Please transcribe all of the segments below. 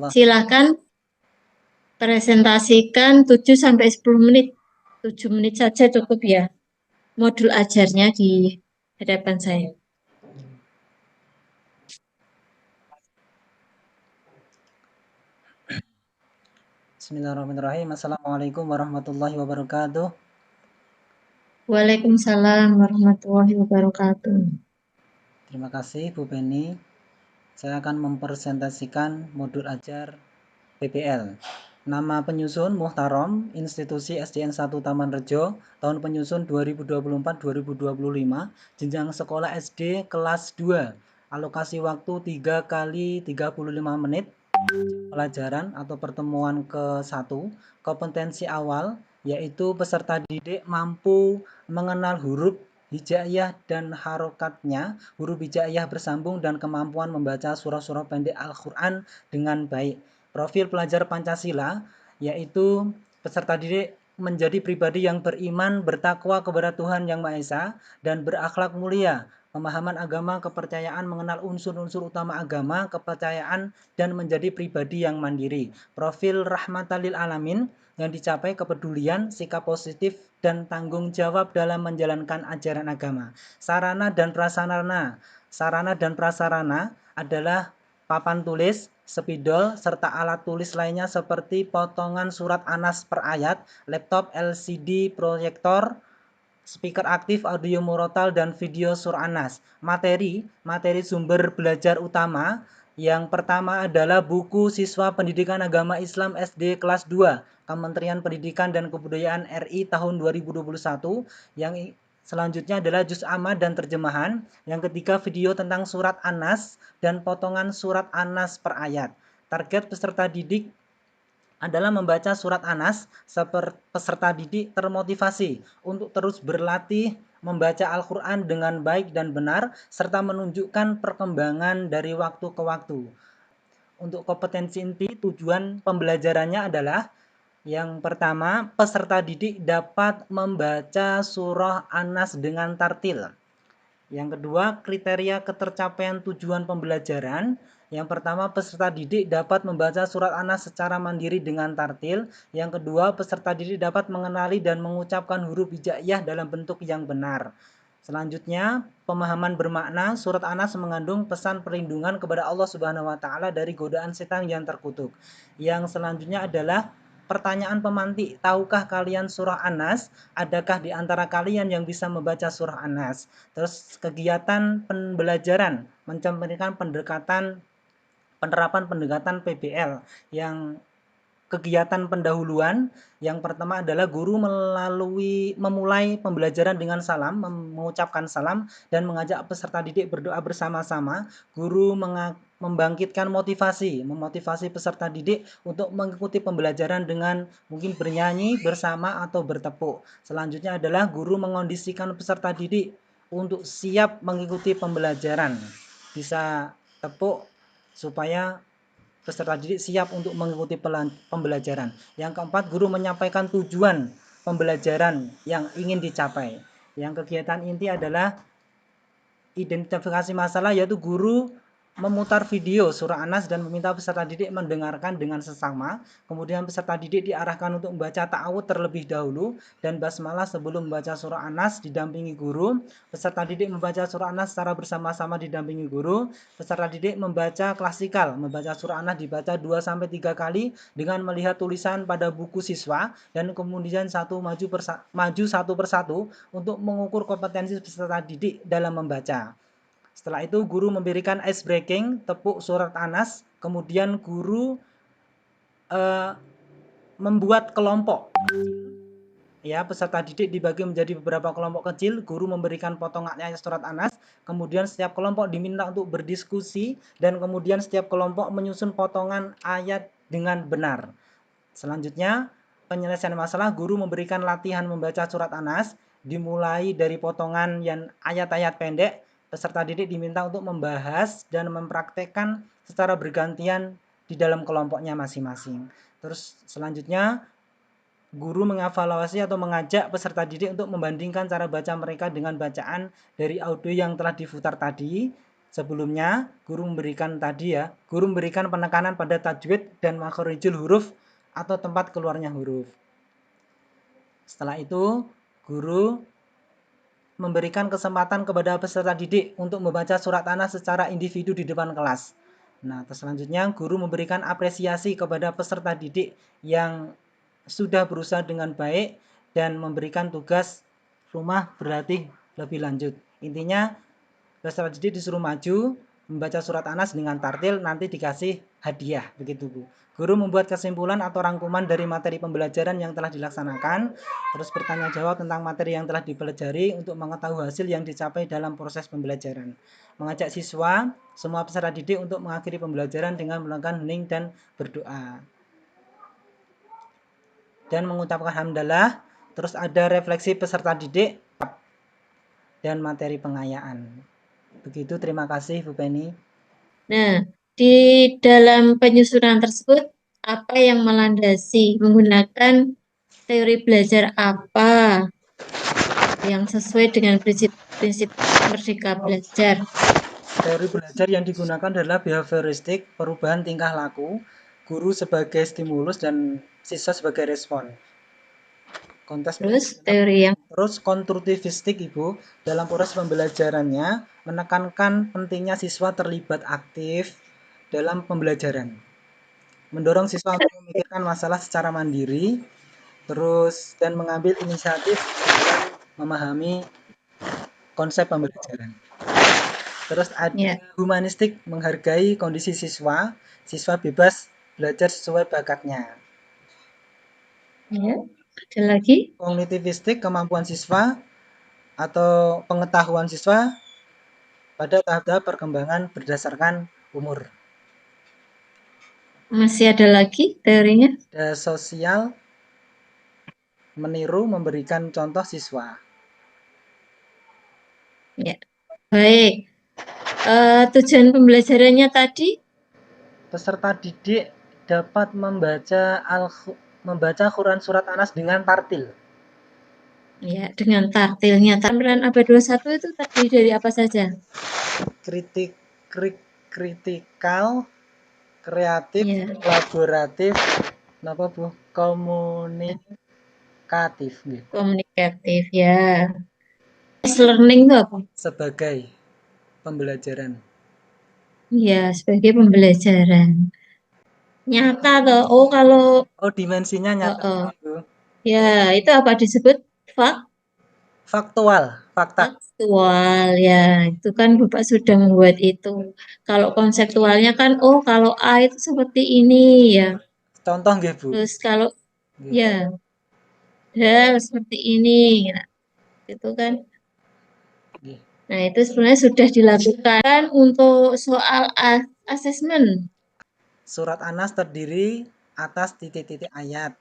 Allah. Silakan presentasikan 7 sampai 10 menit. 7 menit saja cukup ya. Modul ajarnya di hadapan saya. Bismillahirrahmanirrahim. Assalamualaikum warahmatullahi wabarakatuh. Waalaikumsalam warahmatullahi wabarakatuh. Terima kasih Bu Beni. Saya akan mempresentasikan modul ajar PBL. Nama penyusun Muhtarom, Institusi SDN 1 Taman Rejo, tahun penyusun 2024-2025, jenjang sekolah SD kelas 2, alokasi waktu 3 kali 35 menit, pelajaran atau pertemuan ke-1, kompetensi awal, yaitu peserta didik mampu mengenal huruf hijaiyah dan harokatnya, huruf hijaiyah bersambung dan kemampuan membaca surah-surah pendek Al-Quran dengan baik. Profil pelajar Pancasila, yaitu peserta didik menjadi pribadi yang beriman, bertakwa kepada Tuhan Yang Maha Esa, dan berakhlak mulia, pemahaman agama, kepercayaan, mengenal unsur-unsur utama agama, kepercayaan, dan menjadi pribadi yang mandiri. Profil rahmatalil alamin, yang dicapai kepedulian, sikap positif, dan tanggung jawab dalam menjalankan ajaran agama. Sarana dan prasarana adalah papan tulis, spidol, serta alat tulis lainnya seperti potongan surat Anas per ayat, laptop, LCD, proyektor, speaker aktif, audio murotal, dan video surah Anas. Materi sumber belajar utama yang pertama adalah buku siswa pendidikan agama Islam SD kelas 2 Kementerian Pendidikan dan Kebudayaan RI tahun 2021. Yang selanjutnya adalah juz amma dan terjemahan. Yang ketiga video tentang surat Anas dan potongan surat Anas per ayat. Target peserta didik adalah membaca surat Anas. Peserta didik termotivasi untuk terus berlatih membaca Al-Quran dengan baik dan benar, serta menunjukkan perkembangan dari waktu ke waktu. Untuk kompetensi inti, tujuan pembelajarannya adalah yang pertama, peserta didik dapat membaca surah Anas dengan tartil. Yang kedua, kriteria ketercapaian tujuan pembelajaran. Yang pertama, peserta didik dapat membaca surat Anas secara mandiri dengan tartil. Yang kedua, peserta didik dapat mengenali dan mengucapkan huruf hijaiyah dalam bentuk yang benar. Selanjutnya, pemahaman bermakna. Surat Anas mengandung pesan perlindungan kepada Allah Subhanahu wa taala dari godaan setan yang terkutuk. Yang selanjutnya adalah pertanyaan pemantik. Tahukah kalian surah Anas? Adakah di antara kalian yang bisa membaca surah Anas? Terus kegiatan pembelajaran mencerminkan penerapan pendekatan PBL. Yang kegiatan pendahuluan yang pertama adalah guru memulai pembelajaran dengan salam, mengucapkan salam dan mengajak peserta didik berdoa bersama-sama. Guru membangkitkan memotivasi peserta didik untuk mengikuti pembelajaran dengan mungkin bernyanyi bersama atau bertepuk. Selanjutnya adalah guru mengondisikan peserta didik untuk siap mengikuti pembelajaran. Bisa tepuk supaya peserta didik siap untuk mengikuti pembelajaran. Yang keempat, guru menyampaikan tujuan pembelajaran yang ingin dicapai. Yang kegiatan inti adalah identifikasi masalah, yaitu guru memutar video surah Anas dan meminta peserta didik mendengarkan dengan seksama. Kemudian peserta didik diarahkan untuk membaca ta'awudz terlebih dahulu dan basmalah sebelum membaca surah Anas didampingi guru. Peserta didik membaca surah Anas secara bersama-sama didampingi guru. Peserta didik membaca klasikal, membaca surah Anas dibaca 2-3 kali dengan melihat tulisan pada buku siswa dan kemudian maju satu persatu untuk mengukur kompetensi peserta didik dalam membaca. Setelah itu guru memberikan ice breaking, tepuk surat Anas, kemudian guru membuat kelompok. Ya, peserta didik dibagi menjadi beberapa kelompok kecil, guru memberikan potongan ayat surat Anas, kemudian setiap kelompok diminta untuk berdiskusi dan kemudian setiap kelompok menyusun potongan ayat dengan benar. Selanjutnya, penyelesaian masalah, guru memberikan latihan membaca surat Anas, dimulai dari potongan yang ayat-ayat pendek. Peserta didik diminta untuk membahas dan mempraktekkan secara bergantian di dalam kelompoknya masing-masing. Terus selanjutnya, guru mengevaluasi atau mengajak peserta didik untuk membandingkan cara baca mereka dengan bacaan dari audio yang telah diputar tadi. Sebelumnya, guru memberikan penekanan pada tajwid dan makharijul huruf atau tempat keluarnya huruf. Setelah itu, guru memberikan kesempatan kepada peserta didik untuk membaca surat Anas secara individu di depan kelas. Nah, selanjutnya guru memberikan apresiasi kepada peserta didik yang sudah berusaha dengan baik dan memberikan tugas rumah berlatih lebih lanjut. Intinya, peserta didik disuruh maju membaca surat Anas dengan tartil, nanti dikasih hadiah, begitu Bu. Guru membuat kesimpulan atau rangkuman dari materi pembelajaran yang telah dilaksanakan, terus bertanya jawab tentang materi yang telah dipelajari untuk mengetahui hasil yang dicapai dalam proses pembelajaran. Mengajak siswa, semua peserta didik untuk mengakhiri pembelajaran dengan melakukan hening dan berdoa. Dan mengucapkan hamdalah, terus ada refleksi peserta didik dan materi pengayaan. Begitu, terima kasih Bu Penny. Nah, di dalam penyusunan tersebut, apa yang melandasi menggunakan teori belajar apa yang sesuai dengan prinsip merdeka belajar? Teori belajar yang digunakan adalah behavioristik, perubahan tingkah laku, guru sebagai stimulus dan siswa sebagai respon. Terus konstruktivistik Ibu, dalam proses pembelajarannya menekankan pentingnya siswa terlibat aktif dalam pembelajaran. Mendorong siswa untuk memikirkan masalah secara mandiri, terus dan mengambil inisiatif dalam memahami konsep pembelajaran. Terus ada humanistik, menghargai kondisi siswa bebas belajar sesuai bakatnya. Ya, ada lagi? Kognitivistik, kemampuan siswa atau pengetahuan siswa pada tahap-tahap perkembangan berdasarkan umur. Masih ada lagi teorinya? Ada sosial, meniru, memberikan contoh siswa. Ya, baik. Tujuan pembelajarannya tadi? Peserta didik dapat membaca Quran surat Anas dengan tartil. Ya, dengan tartilnya. Tampilan abad 21 itu terdiri dari apa saja? Kritikal, kreatif, kolaboratif, apa Bu? Komunikatif. Komunikatif, ya. Learning itu apa? Sebagai pembelajaran. Iya, sebagai pembelajaran. Nyata toh. Oh, kalau dimensinya nyata. Ya, itu apa disebut? Faktual, fakta. Faktual, ya. Itu kan Bapak sudah membuat itu. Kalau konseptualnya kan, oh kalau A itu seperti ini, ya. Contoh nggih, Bu. Terus kalau ya seperti ini, nah, itu kan. Nah, itu sebenarnya sudah dilakukan untuk soal asesmen. Surat Anas terdiri atas titik-titik ayat.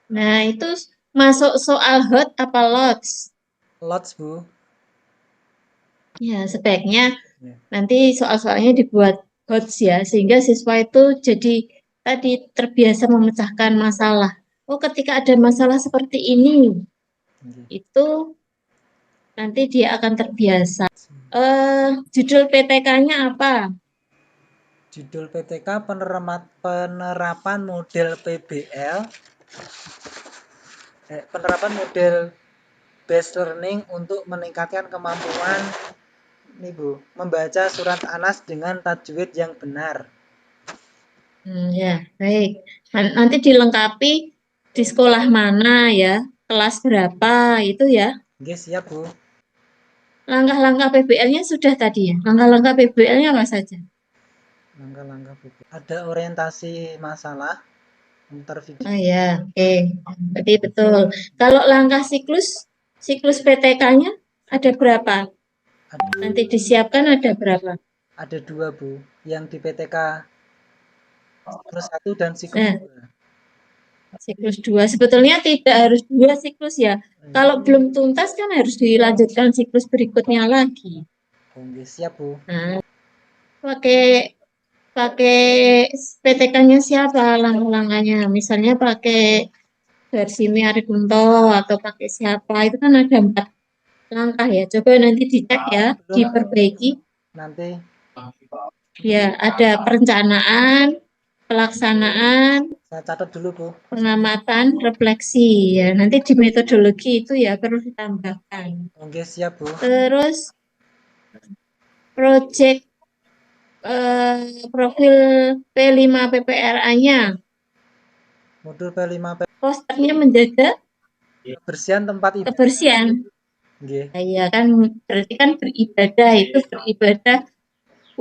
Nah, itu masuk soal hot apa lots? Lots, Bu. Ya, sebaiknya nanti soal-soalnya dibuat hot ya, sehingga siswa itu jadi tadi terbiasa memecahkan masalah. Oh, ketika ada masalah seperti ini, itu nanti dia akan terbiasa. Judul PTK-nya apa? Judul PTK penerapan model PBL. Penerapan model based learning untuk meningkatkan kemampuan nih Bu, membaca surat Anas dengan tajwid yang benar. Ya, baik. Nanti dilengkapi di sekolah mana ya, kelas berapa itu ya. Oke, siap Bu. Langkah-langkah PBL-nya sudah tadi ya. Langkah-langkah PBL-nya apa saja? Langkah-langkah PBL. Ada orientasi masalah, interview. Oh ya, oke. Berarti betul. Kalau langkah siklus PTK-nya ada berapa? Nanti disiapkan ada berapa? Ada 2 Bu, yang di PTK siklus 1 dan siklus 2. Siklus 2. Sebetulnya tidak harus 2 siklus ya. Kalau belum tuntas kan harus dilanjutkan siklus berikutnya lagi. Oke, siap Bu. Nah, pakai PTK-nya siapa langkah-langkahnya? Misalnya pakai versi Arikunto atau pakai siapa? Itu kan ada 4 langkah ya. Coba nanti dicek ya, diperbaiki. nanti. Ya, ada perencanaan, pelaksanaan, Saya catat dulu, Bu. pengamatan, refleksi. Ya, nanti di metodologi itu ya perlu ditambahkan. Oke, siap, Bu. Terus proyek profil P5 PPRA-nya. Modul P5P. Posternya menjaga Kebersihan tempat ibadah. kebersihan. Nggih. Ya kan berarti kan beribadah itu beribadah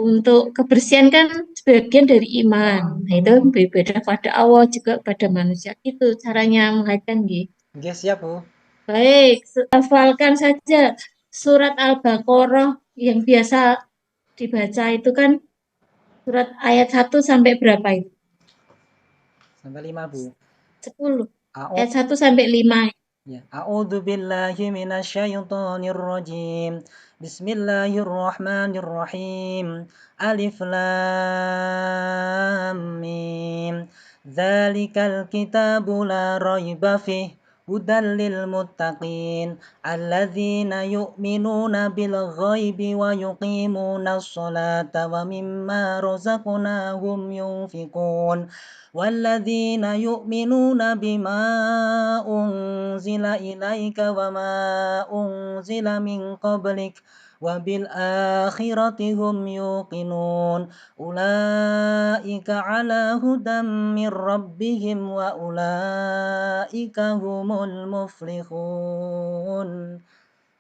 untuk kebersihan kan sebagian dari iman. Nah, itu beribadah pada Allah juga pada manusia. Itu caranya mengaitkan gitu. Nggih, siap, Bu. Baik, hafalkan saja surat Al-Baqarah yang biasa dibaca itu kan surat ayat 1 sampai berapa itu? Sampai 5, Bu. 10. A'ud Ayat 1 sampai 5. Ya, a'udzu billahi minasyaitonir rajim. Bismillahirrahmanirrahim. Alif lam mim. Dzalikal kitabu la raiba fih hudan lil muttaqin alladzina yu'minuna bil ghaibi wa yuqimunas sholata wa mimma razaqnahum yunfiqun. والذين يؤمنون بما أنزل إليك وما أنزل من قبلك وبالآخرة هم يوقنون أولئك على هدى من ربهم وأولئك هم المفلحون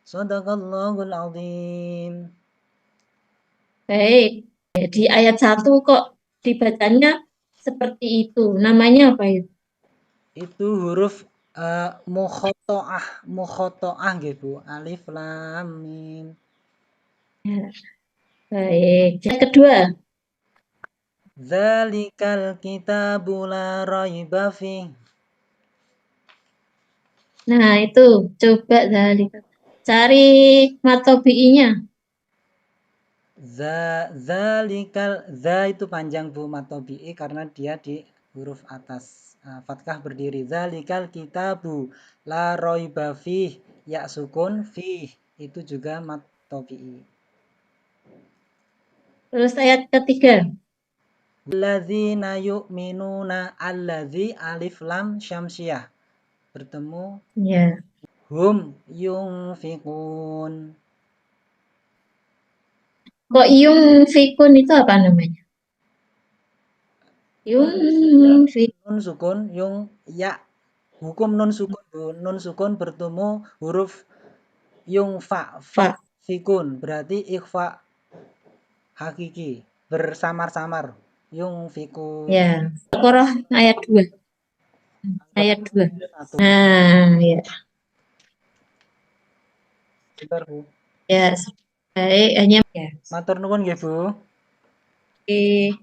صدق الله العظيم. Baik. Di ayat 1 kok dibacanya seperti itu. Namanya apa itu? Itu huruf mukhotoah nggih Bu. Alif lam mim. Ya, baik. Yang kedua. Dzalikal kitabu la raiba fih. Nah, itu coba dari cari matobi'inya. Zalikal za itu panjang Bu matobi'i karena dia di huruf atas. Fathah berdiri. Zalikal kitabu la raiba fih. Ya sukun fih itu juga matobi'i. Terus ayat ketiga. Alladzina yu'minuna alladzi alif lam syamsiah. Bertemu Ya. hum yunfiqun. Kok yung fikun itu apa namanya? Yung Nun sukun yung ya. Hukum nun sukun Bu. Nun sukun bertemu huruf yung fa fikun. fikun berarti ikhfa hakiki bersamar-samar yung fikun. Ya. Al-Baqarah ayat 2. Ayat 2. Satu. Nah, ya. Bentar Bu. Ya, baik. Hanya ya. Matur nuwun nggih Bu. Oke.